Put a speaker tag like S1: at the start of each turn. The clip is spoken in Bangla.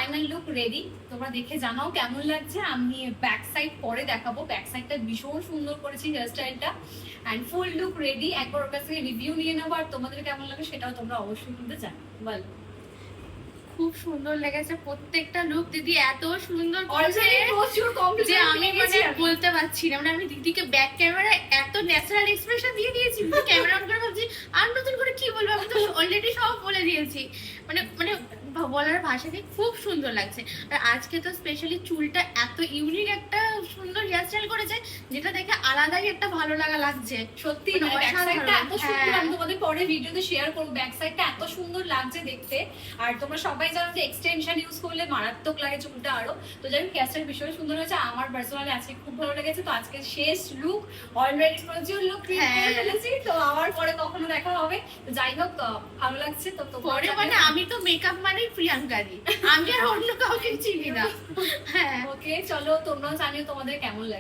S1: Final look ready. তোমরা দেখে জানাও কেমন লাগছে। আমি ব্যাক সাইড পরে দেখাবো, ব্যাক সাইডটা ভীষণ সুন্দর করেছি হেয়ার স্টাইলটা। অ্যান্ড ফুল লুক রেডি, একবার ওর কাছ থেকে রিভিউ নিয়ে নেবো, আর তোমাদের কেমন লাগে সেটাও তোমরা অবশ্যই কিন্তু জানো। বলো।
S2: খুব সুন্দর লেগেছে প্রত্যেকটা লুক, দিদি এত সুন্দর
S1: যে
S2: আমি মানে বলতে পারছি না। মানে আমি দিদিকে ব্যাক ক্যামেরায় এত ন্যাচারাল এক্সপ্রেশন দিয়ে দিয়েছি, ক্যামেরা অন করে ভাবছি আর নতুন করে কি বলবো, আমি তো অলরেডি সব বলে দিয়েছি। মানে মানে বলার ভাষাকে খুব সুন্দর লাগছে। আর আজকে তো স্পেশালি চুলটা এত ইউনিক একটা সুন্দর হেয়ারস্টাইল করেছে, যেটা দেখে আলাদাই একটা ভালো লাগা লাগছে।
S1: সত্যি ব্যাক সাইডটা এত সুন্দর, আমি তোমাদের পরে ভিডিওতে শেয়ার করব। ব্যাক সাইডটা এত সুন্দর লাগছে দেখতে। আর তোমরা সবাই জানো যে এক্সটেনশন ইউজ করলে মারাত্মক লাগে চুলটা আরো। তো যাই হোক, হেয়ারস্টাইল ভীষণ সুন্দর হয়েছে, আমার পার্সোনালি আজকে খুব ভালো লেগেছে। তো আজকে শেষ লুক, অলরেডি প্রচুর লুক ক্রিয়েট করে ফেলেছি। তো আবার পরে কখনো দেখা হবে। তো যাই হোক, ভালো লাগছে। তো
S2: পরে মানে আমি তো মেকআপ মানে প্রিয়াঙ্কারি, আমি আর অন্য কাউকে চিনি না। হ্যাঁ,
S1: ওকে, চলো তোমরাও জানিও তোমাদের কেমন লাগছে।